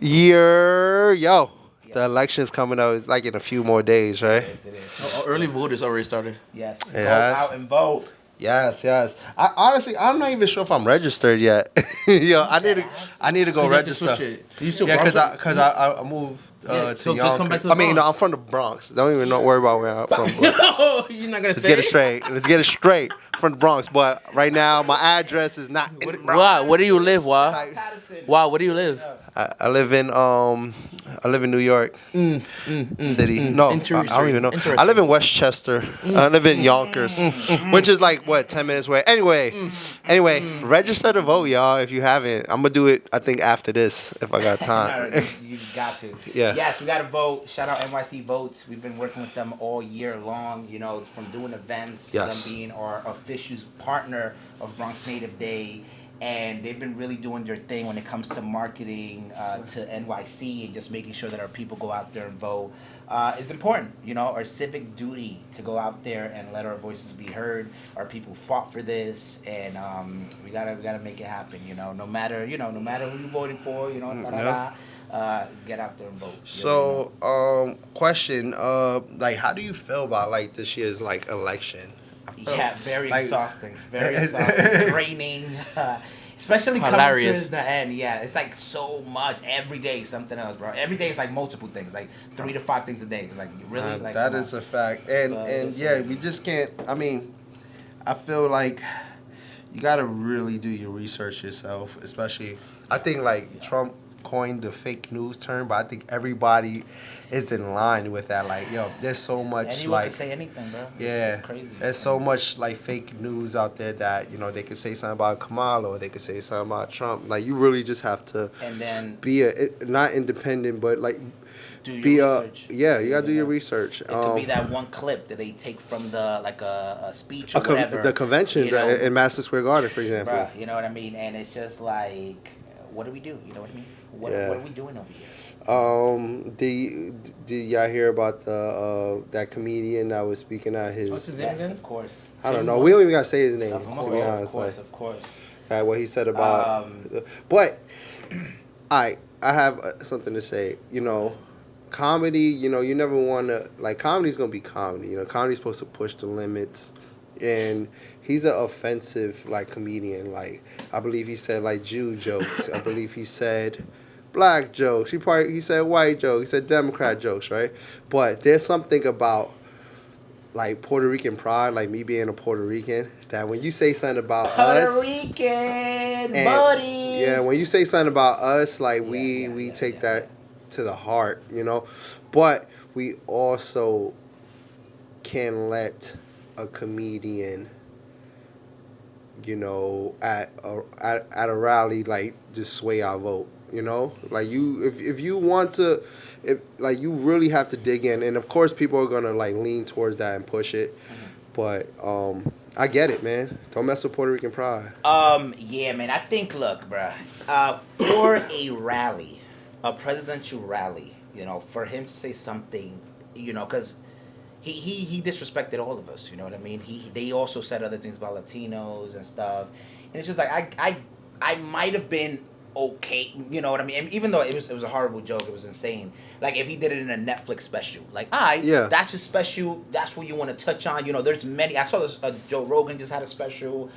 Yo, the Yes. election's coming up. It's like in a few more days, right? Yes, it is. Early voters already started. Yes. It Go has? out and vote. Yes, yes. I honestly, I'm not even sure if I'm registered yet. Yo, I need to go You have to switch register. it. You still Yeah, Bronx? cause I moved Yeah, to so just Yonkers. come back to I the mean, no, I'm Bronx. from the Bronx. Don't even worry about where I'm from. But No, you're not gonna let's say get it straight. Let's get it straight from the Bronx. But right now, my address is not in the Bronx. Why? Where do you live? Why? Like, Patterson. Why? Where do you live? I live in New York City. No, I don't even know. I live in Westchester. I live in Yonkers, which is like what 10 minutes away. Anyway, register to vote, y'all. If you haven't, I'm gonna do it. I think after this, if I got time. You got to. Yeah. Yes, we got to vote. Shout out NYC Votes. We've been working with them all year long. You know, from doing events to Yes. them being our official partner of Bronx Native Day. And they've been really doing their thing when it comes to marketing to NYC and just making sure that our people go out there and vote. It's important, you know, our civic duty to go out there and let our voices be heard. Our people fought for this, and we gotta make it happen. You know, no matter who you're voting for, you know, get out there and vote. So, question, like, how do you feel about like this year's like election? Yeah, very like- exhausting. Very exhausting. Draining. Especially coming Hilarious. to the end. Yeah, it's like so much. Every day something else, bro. Every day it's like multiple things. Like 3 to 5 things a day. Like, really? Like, that come is on. a fact, and it's yeah, a- we just can't. I mean, I feel like you gotta really do your research yourself, especially. I think like Trump coined the fake news term, but I think everybody is in line with that. Like, yo, there's so much Anyone like. can say anything, bro. Yeah, It's crazy. there's so much like fake news out there that they could say something about Kamala or they could say something about Trump. Like, you really just have to And then be not independent, but like do your be research. yeah, you gotta do your know? research. It could be that one clip that they take from the like a speech or whatever. the convention you know? in Madison Square Garden, for example. Bruh, you know what I mean? And it's just like, what do we do? You know what I mean? What Yeah. are we doing over here? Did y'all hear about the that comedian that was speaking at his? What's his name Yes, again? of course. I don't know. We don't even gotta say his name, Of to course, be of honest. course, Like, of course. what he said about. But I have something to say. You know, comedy. You know, you never want to like comedy's gonna be comedy. You know, comedy's supposed to push the limits, and he's an offensive like comedian. Like, I believe he said like Jew jokes. I believe he said black jokes. He said white jokes. He said Democrat jokes, right? But there's something about like Puerto Rican pride, like me being a Puerto Rican, that when you say something about Puerto us, Rican and- buddies. yeah, when you say something about us, like we take that to the heart, you know. But we also can let a comedian, you know, at a rally, like just sway our vote. You know, like if you want to, if like you really have to dig in, and of course people are gonna like lean towards that and push it, but I get it, man. Don't mess with Puerto Rican pride. Yeah, man. I think, look, bruh, for a rally, a presidential rally, you know, for him to say something, you know, because he disrespected all of us. You know what I mean? They also said other things about Latinos and stuff, and it's just like I might have been okay, you know what I mean? And even though it was a horrible joke, it was insane. Like if he did it in a Netflix special, like, Yeah. that's a special. That's what you want to touch on. You know, there's many. I saw this. Joe Rogan just had a special.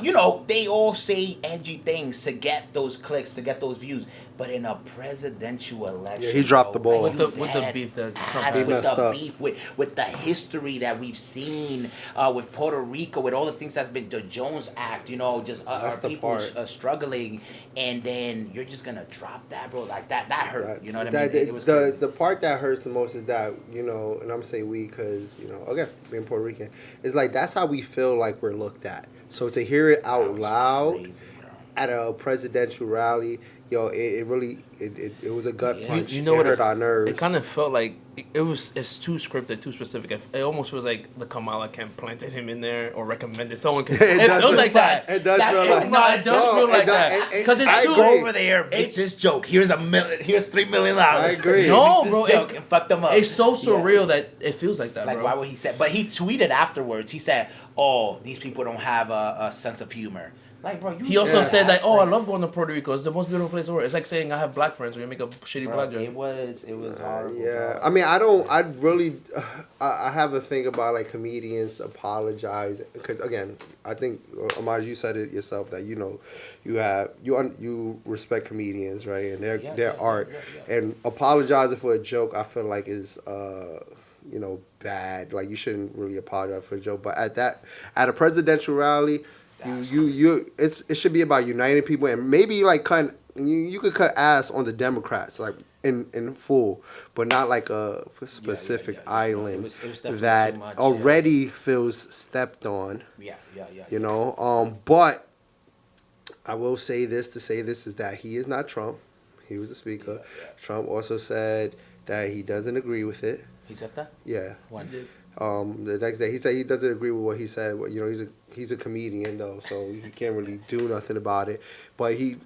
You know, they all say edgy things to get those clicks, to get those views. But in a presidential election, Yeah, he dropped the ball. With the beef that Trump He with messed the up. beef, with the history that we've seen with Puerto Rico, with all the things that's been the Jones Act, you know, just our That's the people part. Struggling, and then you're just gonna drop that, bro, like that hurt. You know what I That- mean? It was the crazy. the part that hurts the most is that, you know, and I'm saying we because, you know, okay, being Puerto Rican, it's like that's how we feel like we're looked at. So to hear it out That was loud crazy, bro. at a presidential rally, yo, it really it was a gut Yeah. punch. You know it what? hurt our nerves. It kind of felt like it's too scripted, too specific. It almost was like the Kamala camp planted him in there or recommended someone. It It does feels feel like that. It does That's feel so like much. It does feel like that. Because it's I too. agree. Go over there, make It's- this joke. Here's $3 million. I agree. No, Make bro, this joke it- and fuck them up. It's so Yeah. surreal that it feels like that, Like, bro. why would he say? But he tweeted afterwards. He said, "Oh, these people don't have a sense of humor. Like, bro, you. He also Yeah. said that, oh, I love going to Puerto Rico. It's the most beautiful place in the world. It's like saying I have black friends when you make a shitty Bro, black joke. it was horrible. Yeah, bro. I mean, I don't. I really, I have a thing about like comedians apologize because again, I think Amaj, you said it yourself that you respect comedians, right, and their art, yeah. and apologizing for a joke, I feel like is bad. Like you shouldn't really apologize for a joke, but at a presidential rally, it should be about uniting people and maybe like you could cut ass on the Democrats like in full, but not like a specific island It was definitely that too much, already feels stepped on. Yeah. But I will say this is that he is not Trump. He was the speaker. Yeah. Trump also said that he doesn't agree with it. He said that. Yeah. When? The next day he said he doesn't agree with what he said. Well, he's a comedian though, so you can't really do nothing about it. But he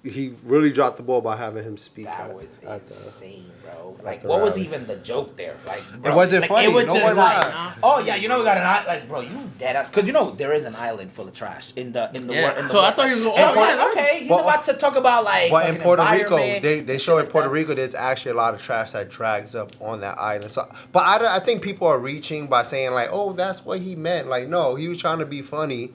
really dropped the ball by having him speak. That was insane, bro. Like, the what was rally. even the joke there? Like, bro, It wasn't like, funny. It was No just one like, laughed. oh yeah, we got an island. Like, bro, you dead ass. Because there is an island full of trash in the Yeah. So I thought he was going. So Oh, yeah, like, okay, he's about to talk about like. But in fucking Puerto Rico, environment they and show shit in Puerto like Rico there's actually a lot of trash that drags up on that island. So, but I think people are reaching by saying like, oh, that's what he meant. Like, no, he was trying to be funny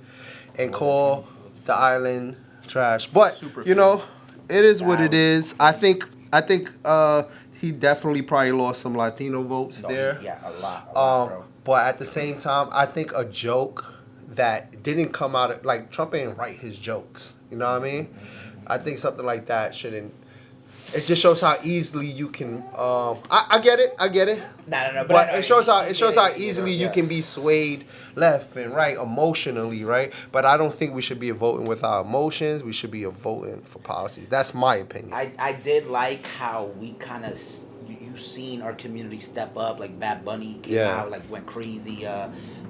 and call the island trash. But Super it is what it is. I think he definitely probably lost some Latino votes that. there. Yeah, a lot, bro. But at the same time, I think a joke that didn't come out of like Trump ain't write his jokes. You know what I mean? I think something like that shouldn't. It just shows how easily you can. I get it. No. But it shows how easily you can be swayed left and right emotionally, right? But I don't think we should be voting with our emotions. We should be voting for policies. That's my opinion. I did like how we kind of you seen our community step up. Like Bad Bunny came out, like went crazy.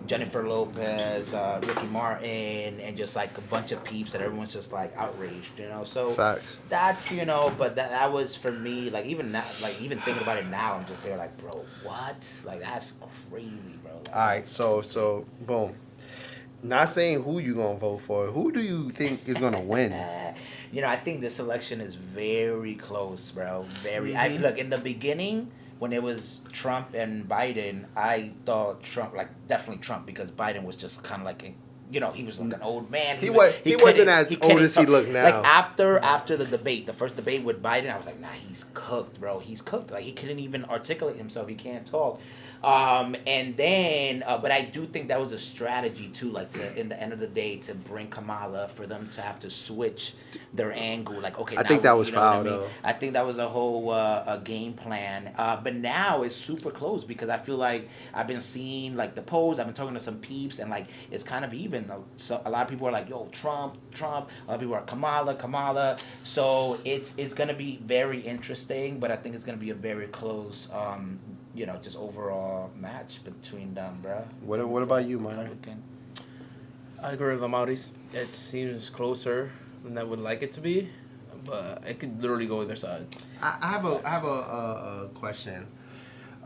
Jennifer Lopez, Ricky Martin, and just like a bunch of peeps that everyone's just like outraged, So Facts. that's but that was for me. Like even now, like even thinking about it now, I'm just there like, bro, what? Like that's crazy, bro. Like, All right, so boom. Not saying who you gonna vote for. Who do you think is gonna win? I think this election is very close, bro. Very. Look, in the beginning, when it was Trump and Biden, I thought Trump, like definitely Trump, because Biden was just kind of like, he was like an old man. He wasn't as old as he looked now. Like after the debate, the first debate with Biden, I was like, nah, he's cooked, bro. He's cooked. Like he couldn't even articulate himself. He can't talk. And then, but I do think that was a strategy too, like to, in the end of the day, to bring Kamala, for them to have to switch their angle. Like, okay, I think that was foul, though. I think that was a whole a game plan. But now it's super close because I feel like I've been seeing like the polls. I've been talking to some peeps, and like it's kind of even. So a lot of people are like, yo, Trump. A lot of people are Kamala. So it's gonna be very interesting, but I think it's gonna be a very close. Just overall match between them, bro. What about you, man? I agree with the Maoris. It seems closer than I would like it to be, but it could literally go either side. I have a question.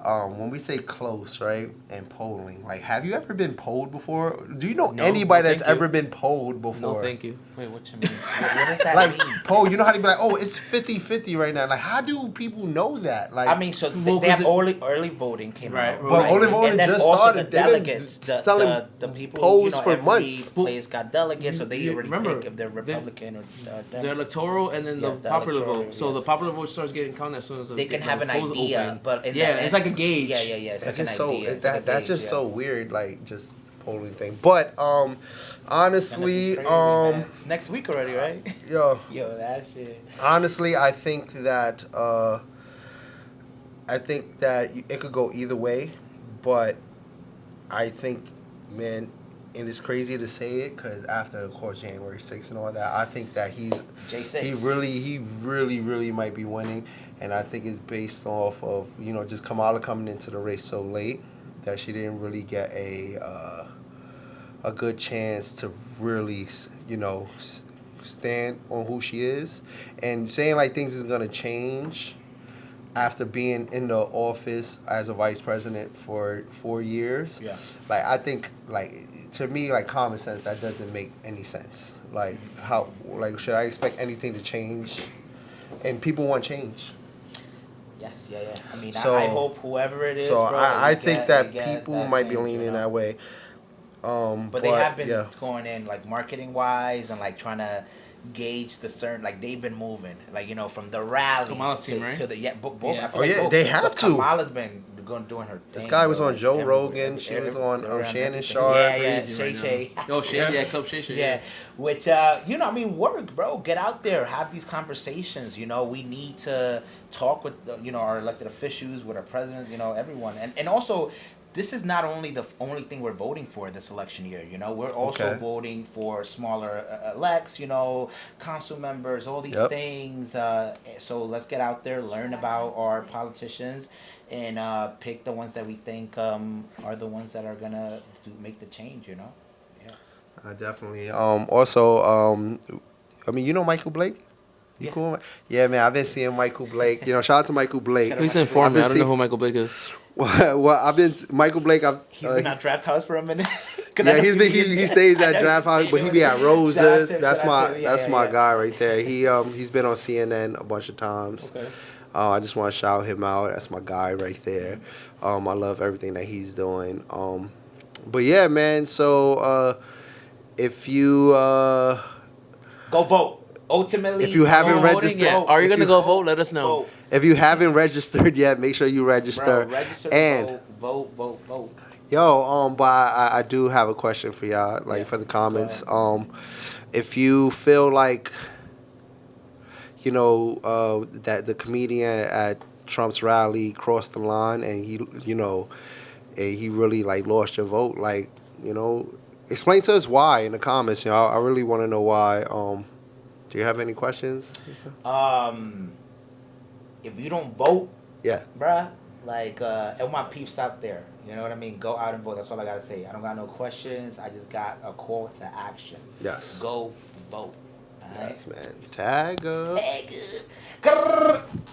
When we say close, right, and polling, like, have you ever been polled before? Do you know anybody that's ever been polled before? No, thank you. Wait, what you mean? What does that Like, mean? poll, you know how to be like, oh, it's 50-50 right now. Like, how do people know that? Like, I mean, so they have early voting came out. But early voting and then just also started. The They've been delegates, telling the people, polls for every months. place got delegates, so they You already remember, pick if they're Republican or The electoral and then the the popular electoral, vote. So the popular vote starts getting counted as soon as they can have an polls idea, open. but in it's like a gauge. Yeah. It's like It's just an idea. that's just so weird, like just polling thing. But honestly, It's next week already, right? yo, That shit. honestly, I think that it could go either way, but I think, man, and it's crazy to say it because after, of course, January 6th and all that, I think that he really might be winning, and I think it's based off of just Kamala coming into the race so late that she didn't really get a good chance to really stand on who she is, and saying like things is gonna change. after being in the office as a vice president for 4 years. Yeah. Like I think like to me like common sense that doesn't make any sense. Like how like should I expect anything to change? And people want change. Yes, yeah. I mean, So- I hope whoever it is. So bro, I you think get- that you get people that might be change, leaning you know? that way. But they have been yeah. going in like marketing wise and like trying to gauge the certain like they've been moving like from the rallies Kamala's team, right? to the both. Yeah. I feel Oh, yeah, both, they have to. Kamala's been doing her This thing. guy was bro, on like, Joe everywhere, Rogan. She was on around Shannon everything. Sharp. Yeah, Crazy Shay right Shay. Oh, Shay, Yeah. yeah, Club Shay Shay. Yeah, which I mean, work, bro. Get out there, have these conversations. We need to talk with our elected officials, with our president, everyone, and also. This is not only the only thing we're voting for this election year. We're also Okay. voting for smaller elects. Council members, all these Yep. things. So let's get out there, learn about our politicians, and pick the ones that we think are the ones that are gonna make the change. Yeah. Definitely. Also, I mean, Michael Blake. You Yeah. cool? Yeah, man. I've been seeing Michael Blake. Shout out to Michael Blake. Shout out Please I've inform me. been I don't know seeing- who Michael Blake is. Well, I've been Michael Blake. He's been at Draft House for a minute. 'Cause I Yeah, know he's been he stays I at know Draft he's House, but he be at Shout out Roses. to- That's shout out to- that's yeah, my yeah. guy right there. He's been on CNN a bunch of times. Okay. I just want to shout him out. That's my guy right there. I love everything that he's doing. But yeah, man. So if you Go vote. Ultimately, If you haven't go registered- voting, Are you if gonna you- go vote? Let us know. Vote. if you haven't registered yet, make sure you register. Bro, register. And vote. yo, but I do have a question for y'all, like Yeah, for the comments. go If you feel like, that the comedian at Trump's rally crossed the line and he really like lost your vote, like, explain to us why in the comments. I really want to know why. Do you have any questions? If you don't vote, Yeah. bruh, like, and my peeps out there, you know what I mean? Go out and vote. That's all I gotta say. I don't got no questions. I just got a call to action. Yes. Go vote. Alright? Yes, man. Tag up. Hey, good. Grrr.